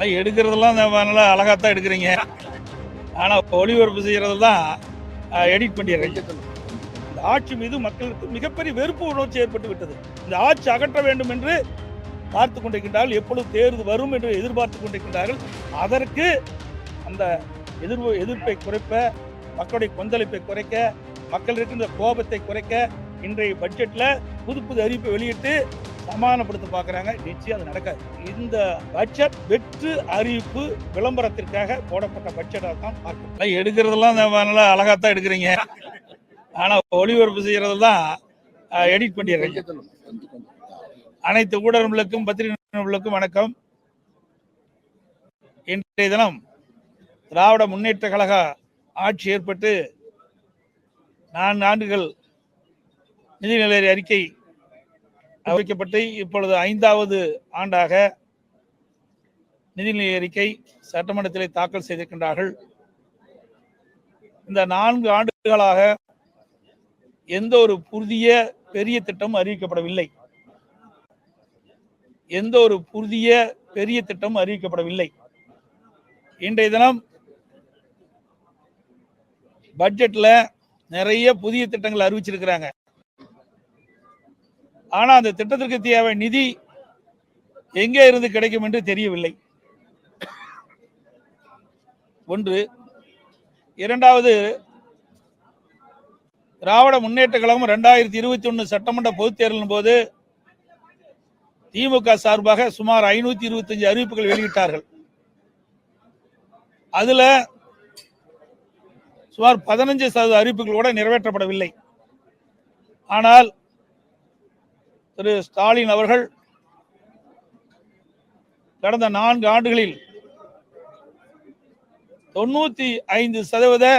எடுக்கிறதெல்லாம் நல்லா அழகாத்தான் எடுக்கிறீங்க. ஆனா ஒளிபரப்பு செய்யறதெல்லாம் எடிட் பண்ணிடுறீங்க. இந்த ஆட்சி மீது மக்களுக்கு மிகப்பெரிய வெறுப்பு உணர்ச்சி ஏற்பட்டு விட்டது. இந்த ஆட்சி அகற்ற வேண்டும் என்று பார்த்துக் கொண்டிருக்கின்றார்கள். எப்பொழுது தேர்தல் வரும் என்று எதிர்பார்த்துக் கொண்டிருக்கின்றார்கள். அதற்கு அந்த எதிர்ப்பை குறைப்ப, மக்களுடைய கொந்தளிப்பை குறைக்க, மக்கள் இருக்கின்ற கோபத்தை குறைக்க இன்றைய பட்ஜெட்ல புது புது அறிவிப்பை வெளியிட்டு சமாதானப்படுத்த பாக்குறாங்க. நிச்சயம் அது நடக்காது. இந்த பட்ஜெட் வெற்று அறிவிப்பு விளம்பரத்திற்காக போடப்பட்ட பட்ஜெட்டா தான் பார்க்கணும். எடுக்கிறதெல்லாம் நல்லா அழகாத்தான் எடுக்கிறீங்க. ஆனா ஒளிபரப்பு செய்யறதெல்லாம் எடிட் பண்ணிடுறீங்க. அனைத்து ஊடகங்களுக்கும் பத்திரிகை நிறுவனங்களுக்கும் வணக்கம். இன்றைய தினம் திராவிட முன்னேற்ற கழக ஆட்சி ஏற்பட்டு 4 ஆண்டுகள் நிதிநிலை அறிக்கை அறிவிக்கப்பட்டு இப்பொழுது 5வது ஆண்டாக நிதிநிலை அறிக்கை சட்டமன்றத்தில் தாக்கல் செய்திருக்கின்றார்கள். இந்த 4 ஆண்டுகளாக எந்த ஒரு புதிய பெரிய திட்டம் அறிவிக்கப்படவில்லை. இன்றைய தினம் பட்ஜெட்ல நிறைய புதிய திட்டங்கள் அறிவிச்சிருக்கிறாங்க. ஆனா அந்த திட்டத்திற்கு தேவை நிதி எங்கே இருந்து கிடைக்கும் என்று தெரியவில்லை. ஒன்று. இரண்டாவது, திராவிட முன்னேற்ற கழகம் 2021 சட்டமன்ற பொதுத் தேர்தலின் போது திமுக சார்பாக சுமார் 525 அறிவிப்புகள் வெளியிட்டார்கள். அதுல சுமார் 15% அறிவிப்புகள் கூட நிறைவேற்றப்படவில்லை. ஆனால் திரு ஸ்டாலின் அவர்கள் கடந்த 4 ஆண்டுகளில் 95%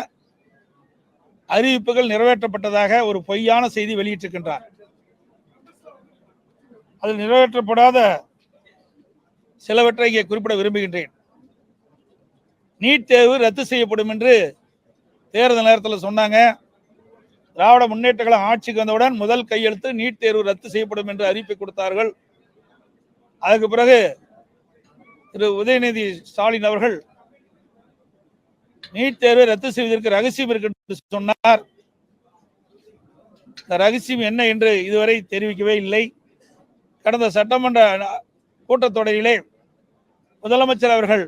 அறிவிப்புகள் நிறைவேற்றப்பட்டதாக ஒரு பொய்யான செய்தி வெளியிட்டிருக்கின்றார். அதில் நிறைவேற்றப்படாத சிலவற்றை இங்கே குறிப்பிட விரும்புகின்றேன். நீட் தேர்வு ரத்து செய்யப்படும் என்று தேர்தல் நேரத்தில் சொன்னாங்க. திராவிட முன்னேற்ற கழகம் ஆட்சிக்கு வந்தவுடன் முதல் கையெழுத்து நீட் தேர்வு ரத்து செய்யப்படும் என்று அறிவிப்பை கொடுத்தார்கள். அதுக்கு பிறகு திரு உதயநிதி ஸ்டாலின் அவர்கள் நீட் தேர்வை ரத்து செய்வதற்கு ரகசியம் இருக்கு என்று சொன்னார். இந்த ரகசியம் என்ன என்று இதுவரை தெரிவிக்கவே இல்லை. கடந்த சட்டமன்ற கூட்டத்தொடரிலே முதலமைச்சர் அவர்கள்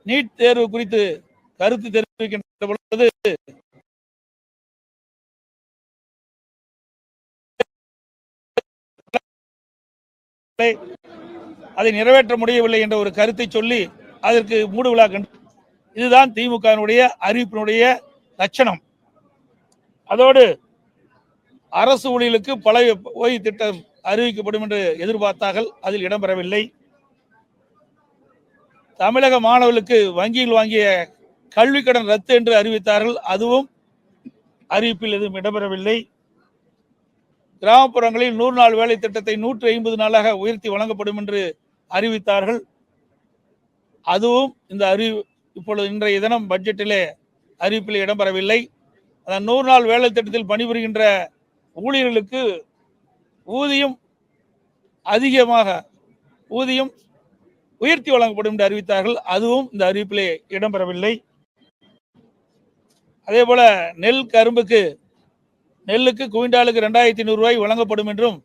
நீட் தேர்வு குறித்து கருத்து தெரிவிக்கின்ற பொழுது அதை நிறைவேற்ற முடியவில்லை என்ற ஒரு கருத்தை சொல்லி அதற்கு மூடு விழா கண்டு, இதுதான் திமுகவினுடைய அறிவிப்பினுடைய லட்சணம். அதோடு அரசு ஊழியர்களுக்கு பழைய ஓய்வு திட்டம் அறிவிக்கப்படும் என்று எதிர்பார்த்தார்கள். அதில் இடம்பெறவில்லை. தமிழக மாணவர்களுக்கு வங்கியில் வாங்கிய கல்வி கடன் ரத்து என்று அறிவித்தார்கள். அதுவும் அறிவிப்பில் எதுவும் இடம்பெறவில்லை. கிராமப்புறங்களில் 100 நாள் வேலை திட்டத்தை 150 நாளாக உயர்த்தி வழங்கப்படும் என்று அறிவித்தார்கள். அதுவும் இந்த இப்பொழுது இன்றைய தினம் பட்ஜெட்டிலே அறிவிப்பில் இடம்பெறவில்லை. அந்த 100 நாள் வேலை திட்டத்தில் பணிபுரிகின்ற ஊழியர்களுக்கு ஊதியம் உயர்த்தி வழங்கப்படும் என்று அறிவித்தார்கள். அதுவும் இந்த அறிவிப்பிலே இடம்பெறவில்லை. அதே போல நெல்லுக்கு குவிண்டாலுக்கு 2500 ரூபாய் வழங்கப்படும் என்றும்,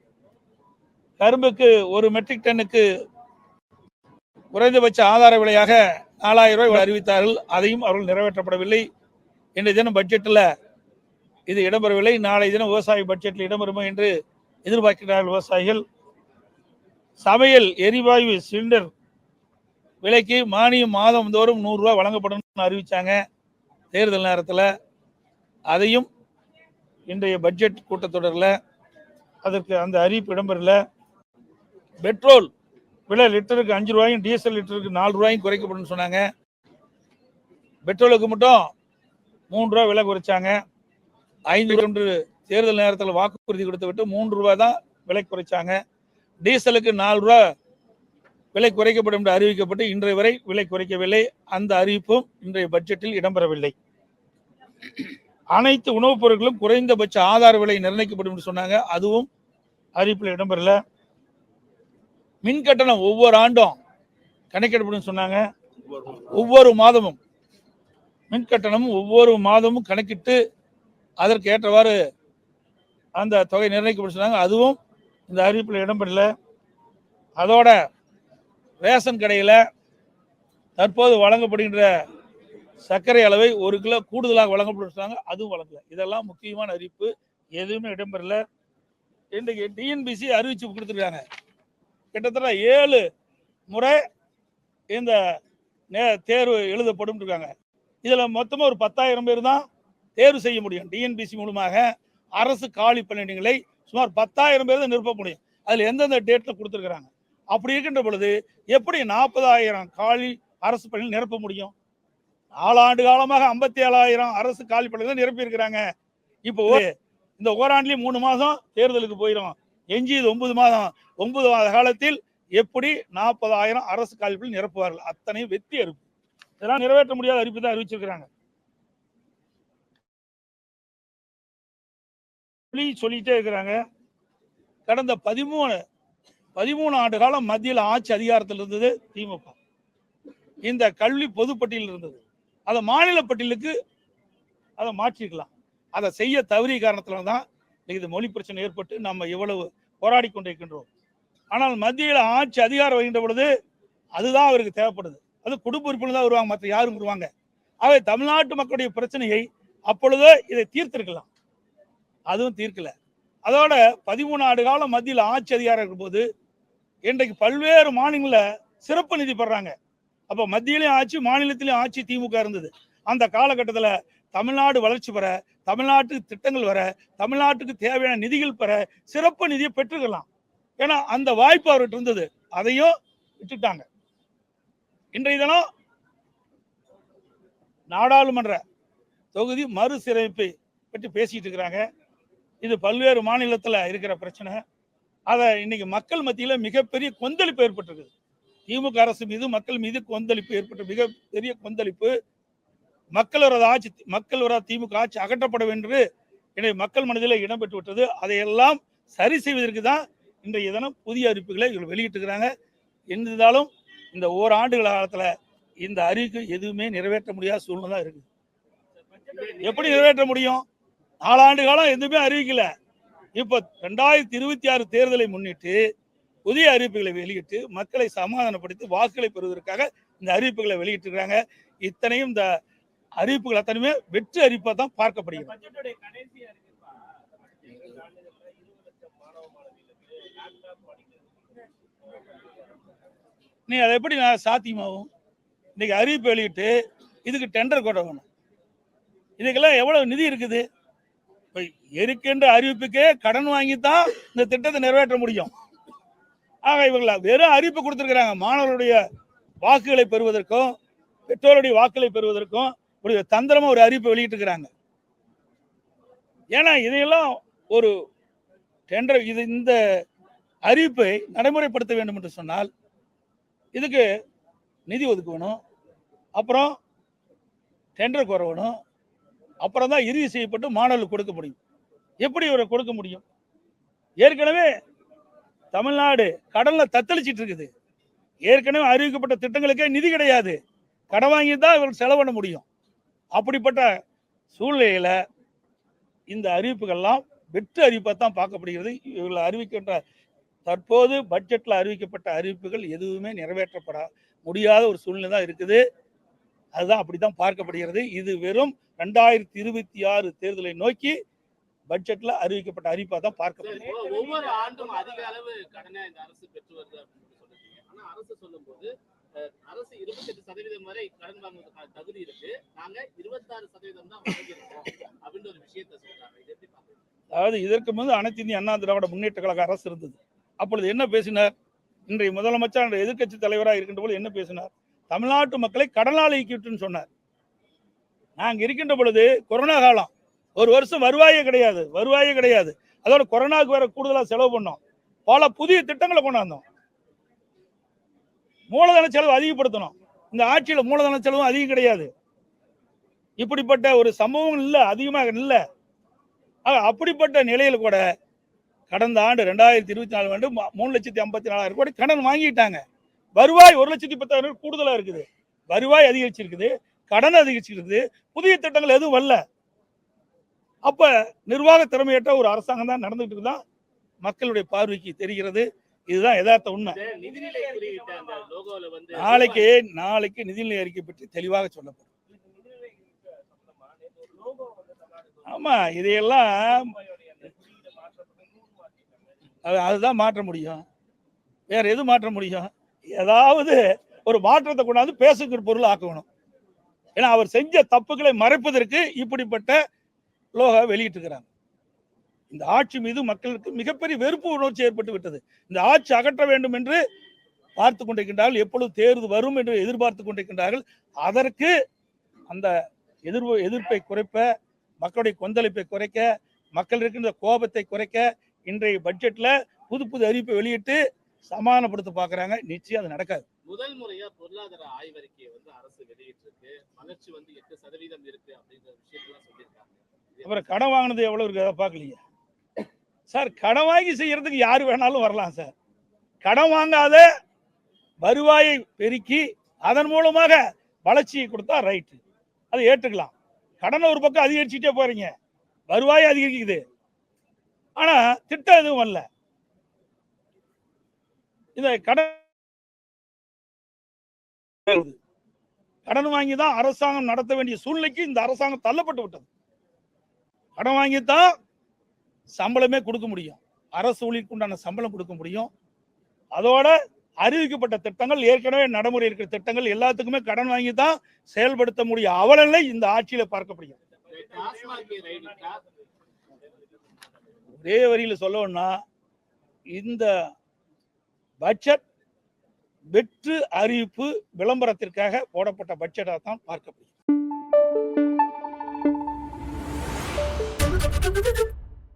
கரும்புக்கு ஒரு மெட்ரிக் டன்னுக்கு குறைந்தபட்ச ஆதார விலையாக 4000 ரூபாய் அறிவித்தார்கள். அதையும் அவர்கள் நிறைவேற்றப்படவில்லை. இன்றைய தினம் பட்ஜெட்டில் இது இடம்பெறவில்லை. நாளை தினம் விவசாய பட்ஜெட்டில் இடம்பெறுமோ என்று எதிர்பார்க்கிறார்கள் விவசாயிகள். சமையல் எரிவாயு சிலிண்டர் விலைக்கு மானியம் மாதம் தோறும் 100 ரூபாய் வழங்கப்படும் அறிவிச்சாங்க தேர்தல் நேரத்தில். அதையும் இன்றைய பட்ஜெட் கூட்டத்தொடரில் அதற்கு அந்த அறிவிப்பு இடம்பெறல. பெட்ரோல் விலை லிட்டருக்கு 5 ரூபாயும் டீசல் லிட்டருக்கு 4 ரூபாயும் குறைக்கப்படும் சொன்னாங்க. பெட்ரோலுக்கு மட்டும் 3 ரூபாய் விலை குறைச்சாங்க. 5 ரூபாய் தேர்தல் நேரத்தில் வாக்குறுதி கொடுத்து விட்டு 3 ரூபாய் தான் விலை குறைச்சாங்க. டீசலுக்கு 4 ரூபாய் விலை குறைக்கப்படும் என்று அறிவிக்கப்பட்டு இன்றைய வரை விலை குறைக்கவில்லை. அந்த அறிவிப்பும் இன்றைய பட்ஜெட்டில் இடம்பெறவில்லை. அனைத்து உணவுப் பொருட்களும் குறைந்தபட்ச ஆதார விலை நிர்ணயிக்கப்படும் என்று சொன்னாங்க. அதுவும் அறிவிப்பில் இடம்பெறல. மின் கட்டணம் ஒவ்வொரு ஆண்டும் கணக்கெடுப்புன்னு சொன்னாங்க. ஒவ்வொரு மாதமும் மின் கட்டணமும் ஒவ்வொரு மாதமும் கணக்கிட்டு அதற்கு ஏற்றவாறு அந்த தொகை நிர்ணயிக்கப்பட்டு சொன்னாங்க. அதுவும் இந்த அறிவிப்பில் இடம்பெறல. அதோட ரேஷன் கடையில் தற்போது வழங்கப்படுகின்ற சர்க்கரை அளவை 1 கிலோ கூடுதலாக வழங்கப்பட்டு சொன்னாங்க. அதுவும் வழங்கல. இதெல்லாம் முக்கியமான அறிவிப்பு, எதுவுமே இடம்பெறல. இன்றைக்கு டிஎன்பிசி அறிவிச்சு கொடுத்துருக்காங்க. கிட்டத்தட்ட 7 முறை இந்த தேர்வு எழுதப்படும் இருக்காங்க. இதுல மொத்தமா ஒரு 10,000 பேர் தான் தேர்வு செய்ய முடியும். டிஎன்பிசி மூலமாக அரசு காலி பணியிடங்களை சுமார் 10,000 பேர் தான் நிரப்ப முடியும். அதுல எந்தெந்த டேட்ல கொடுத்துருக்காங்க. அப்படி இருக்கின்ற பொழுது எப்படி 40,000 காலி அரசு பணியில் நிரப்ப முடியும்? 4 ஆண்டு காலமாக 57,000 அரசு காலி பணியில் நிரப்பி இருக்கிறாங்க. இப்போ இந்த ஓராண்டுலயும் 3 மாதம் தேர்தலுக்கு போயிடும். எஞ்சியது 9 மாதம். 9 மாத காலத்தில் எப்படி 40,000 அரசு காலி பணியில் நிரப்புவார்கள்? அத்தனையும் வெற்றி அறிவிப்பு. இதெல்லாம் நிறைவேற்ற முடியாத அறிவிப்பு தான் அறிவிச்சிருக்கிறாங்க. சொல்லிட்டே இருக்கிறாங்க. கடந்த 13 ஆண்டு காலம் மத்தியில் ஆட்சி அதிகாரத்தில் இருந்தது திமுக. இந்த கல்வி பொதுப்பட்டியல் இருந்தது. அதை மாநில பட்டியலுக்கு அதை மாற்றிருக்கலாம். அதை செய்ய தவறிய காரணத்தினால தான் இது மொழி பிரச்சனை ஏற்பட்டு நம்ம இவ்வளவு போராடி கொண்டிருக்கின்றோம். ஆனால் மத்தியில் ஆட்சி அதிகாரம் வருகின்ற பொழுது அதுதான் அவருக்கு தேவைப்படுது. அது குடும்ப உறுப்பினர் தான் வருவாங்க, மற்ற யாரும் வருவாங்க. ஆகவே தமிழ்நாட்டு மக்களுடைய பிரச்சனையை அப்பொழுது இதை தீர்த்திருக்கலாம். அதுவும் தீர்க்கல. அதோட 13 ஆண்டு காலம் மத்தியில் ஆட்சி அதிகாரம் இருக்கும் போது இன்றைக்கு பல்வேறு மாநிலங்களில் சிறப்பு நிதி பெறாங்க. அப்போ மத்தியிலையும் ஆட்சி, மாநிலத்திலையும் ஆட்சி திமுக இருந்தது. அந்த காலகட்டத்தில் தமிழ்நாடு வளர்ச்சி பெற, தமிழ்நாட்டுக்கு திட்டங்கள் வர, தமிழ்நாட்டுக்கு தேவையான நிதிகள் பெற சிறப்பு நிதியை பெற்றுக்கலாம். ஏன்னா அந்த வாய்ப்பு அவர்கிட்ட இருந்தது. அதையும் விட்டுட்டாங்க. இன்றைய தினம் நாடாளுமன்ற தொகுதி மறுசீரமைப்பை பற்றி பேசிட்டு இருக்கிறாங்க. இது பல்வேறு மாநிலத்தில் இருக்கிற பிரச்சனை. அதை இன்னைக்கு மக்கள் மத்தியில் மிகப்பெரிய கொந்தளிப்பு ஏற்பட்டிருக்கு. திமுக அரசு மீது மக்கள் மீது கொந்தளிப்பு ஏற்பட்ட மிகப்பெரிய கொந்தளிப்பு. மக்கள் வர திமுக ஆட்சி அகற்றப்பட வேண்டும் என்று மக்கள் மனதில் இடம்பெற்று விட்டது. அதையெல்லாம் சரி செய்வதற்கு தான் இன்றைய தினம் புதிய அறிவிப்புகளை இவர்கள் வெளியிட்டிருக்கிறாங்க. இருந்தாலும் இந்த ஓராண்டு காலத்தில் இந்த அறிவிப்பு எதுவுமே நிறைவேற்ற முடியாத சூழ்நிலை தான் இருக்குது. எப்படி நிறைவேற்ற முடியும்? 4 ஆண்டு காலம் எதுவுமே அறிவிக்கல. இப்போ 2026 தேர்தலை முன்னிட்டு புதிய அறிவிப்புகளை வெளியிட்டு மக்களை சமாதானப்படுத்தி வாக்குகளை பெறுவதற்காக இந்த அறிவிப்புகளை வெளியிட்டிருக்கிறாங்க. இத்தனையும் இந்த அறிவிப்புகள் அத்தனையுமே வெற்றி அறிவிப்பாக தான் பார்க்கப்படுகிறது. நீ அதை எப்படி சாத்தியமாகும்? இன்னைக்கு அறிவிப்பு வெளியிட்டு இதுக்கு டெண்டர் கொண்டு வேணும். இதுக்கெல்லாம் எவ்வளவு நிதி இருக்குது? இருக்கின்ற அறிவிப்புக்கே கடன் வாங்கித்தான் இந்த திட்டத்தை நிறைவேற்ற முடியும். ஆக இவங்கள வெறும் அறிவிப்பு கொடுத்திருக்கிறாங்க. மாணவர்களுடைய வாக்குகளை பெறுவதற்கும் பெற்றோருடைய வாக்குகளை பெறுவதற்கும் ஒரு தந்திரமா ஒரு அறிவிப்பு வெளியிட்டு இருக்கிறாங்க. ஏன்னா இதையெல்லாம் ஒரு டெண்டர் இந்த அறிவிப்பை நடைமுறைப்படுத்த வேண்டும் என்று சொன்னால் இதுக்கு நிதி ஒதுக்கணும், அப்புறம் டெண்டர் குறவணும், அப்புறம் தான் இறுதி செய்யப்பட்டு மாணவர்களுக்கு கொடுக்க முடியும். எப்படி இவரை கொடுக்க முடியும்? ஏற்கனவே தமிழ்நாடு கடல்ல தத்தளிச்சிட்டு இருக்குது. ஏற்கனவே அறிவிக்கப்பட்ட திட்டங்களுக்கே நிதி கிடையாது. கடன் வாங்கி தான் இவர்கள் செலவு பண்ண முடியும். அப்படிப்பட்ட சூழ்நிலையில இந்த அறிவிப்புகள்லாம் வெற்று அறிவிப்பாக தான் பார்க்கப்படுகிறது. இவர்கள் அறிவிக்கின்ற தற்போது பட்ஜெட்ல அறிவிக்கப்பட்ட அறிவிப்புகள் எதுவுமே நிறைவேற்றப்பட முடியாத ஒரு சூழ்நிலை தான் இருக்குது. அதுதான் அப்படித்தான் பார்க்கப்படுகிறது. இது வெறும் 2026 தேர்தலை நோக்கி பட்ஜெட்ல அறிவிக்கப்பட்ட அறிவிப்பா தான் பார்க்கப்படுகிறது. ஒவ்வொரு ஆண்டும் அதிக அளவு கடனை இந்த அரசு பெற்று வருது அப்படின்னு சொல்றீங்க. ஆனா அரசு சொல்லும்போது அரசு 28% வரை கடன் வாங்குவதற்கான தகுதி இருக்கு, நாங்க 26% தான் வாங்கியிருக்கோம் அப்படின்னு ஒரு விஷயத்தை சொல்றாங்க. இது எப்படி பாக்குறீங்க? அதாவது இதற்கு முன்பு அனைத்து இந்திய அண்ணா திராவிட முன்னேற்ற கழக அரசு இருந்தது. அப்பொழுது என்ன பேசினார்? இன்றைய முதலமைச்சர் எதிர்கட்சி தலைவராக இருக்கின்ற போது என்ன பேசினார்? தமிழ்நாட்டு மக்களை கடனால் இயக்கிவிட்டுன்னு சொன்னார். நாங்க இருக்கின்ற பொழுது கொரோனா காலம், ஒரு வருஷம் வருவாயே கிடையாது. அதோட கொரோனாவுக்கு வேற கூடுதலா செலவு பண்ணோம். பல புதிய திட்டங்களை கொண்டாந்தோம். மூலதன செலவு அதிகப்படுத்தணும். இந்த ஆட்சியில மூலதன செலவும் அதிகம் கிடையாது. இப்படிப்பட்ட ஒரு சம்பவம் இல்ல, அதிகமாக இல்ல. அப்படிப்பட்ட நிலையில கூட கடந்த ஆண்டு 2024 3,54,000 கோடி கடன் வாங்கிட்டாங்க. வருவாய் 1,10,000 கூடுதலா இருக்குது, வருவாய் அதிகரிச்சிருக்குது, கடன் அதிகரிச்சிருக்குது, புதிய திட்டங்கள் எதுவும் வரல. அப்ப நிர்வாக திறமையற்ற ஒரு அரசாங்கம் தான் நடந்துட்டு இருக்குதான் மக்களுடைய பார்வைக்கு தெரிகிறது. இதுதான் யதார்த்த உண்மை. நிதிநிலை குறியிட்ட அந்த லோகோல வந்து நாளைக்கு நிதிநிலை அறிக்கை பற்றி தெளிவாக சொல்லப்படும். ஆமா, இதையெல்லாம் அதுதான் மாற்ற முடியும். வேற எது மாற்ற முடியும்? ஏதாவது ஒரு மாற்றத்தை கொண்டாந்து பேசுகிற பொருள் ஆக்கணும். ஏன்னா அவர் செஞ்ச தப்புகளை மறைப்பதற்கு இப்படிப்பட்ட லோகோ வெளியிட்டிருக்கிறாங்க. இந்த ஆட்சி மீது மக்களுக்கு மிகப்பெரிய வெறுப்பு உணர்ச்சி ஏற்பட்டு விட்டது. இந்த ஆட்சி அகற்ற வேண்டும் என்று பார்த்து கொண்டிருக்கின்றார்கள். எப்பொழுது தேர்தல் வரும் என்று எதிர்பார்த்து கொண்டிருக்கின்றார்கள். அதற்கு அந்த எதிர்ப்பை குறைப்ப, மக்களுடைய கொந்தளிப்பை குறைக்க, மக்கள் இருக்கின்ற கோபத்தை குறைக்க இன்றைய பட்ஜெட்ல புது அறிவிப்பை வெளியிட்டு சமாதானப்படுத்த பாக்குறாங்க. நிச்சயம் அது நடக்காது. முதல் முறையா பொருளாதார ஆய்வறிக்கையை வந்து அரசு வெளியிட்டிருக்கு. வளர்ச்சி வந்து 8% இருக்கு அப்படிங்கிற விஷயத்தெல்லாம் சொல்லியிருக்காங்க. அப்புறம் கடன் வாங்கினது எவ்வளவு இருக்கு அதை பார்க்கலையா சார்? கடன் வாங்கி செய்யறதுக்கு யாரு வேணாலும் வரலாம் சார். கடன் வாங்காத வருவாயை பெருக்கி அதன் மூலமாக வளர்ச்சியை கொடுத்தா ரைட்டு, அதை ஏற்றுக்கலாம். கடனை ஒரு பக்கம் அதிகரிச்சுட்டே போறீங்க, வருவாய் அதிகரிக்குது, ஆனா திட்டம் எதுவும் வரல. இந்த கடன் வாங்கிதான் அரசாங்கம் நடத்த வேண்டிய சூழ்நிலைக்கு இந்த அரசாங்கம் தள்ளப்பட்டு விட்டது. கடன் வாங்கித்தான் சம்பளமே கொடுக்க முடியும், அரசு ஊழியருக்கு உண்டான சம்பளம் கொடுக்க முடியும். அதோட அறிவிக்கப்பட்ட திட்டங்கள், ஏற்கனவே நடைமுறை இருக்கிற திட்டங்கள் எல்லாத்துக்குமே கடன் வாங்கி தான் செயல்படுத்த முடியும். அவலநிலை இந்த ஆட்சியில பார்க்கப்படுகிறது. ஒரே வரியில சொல்லணும்னா, இந்த பட்ஜெட் வெற்று அறிவிப்பு விளம்பரத்திற்காக போடப்பட்ட பட்ஜெட்டாக தான் பார்க்கப்படுகிறது.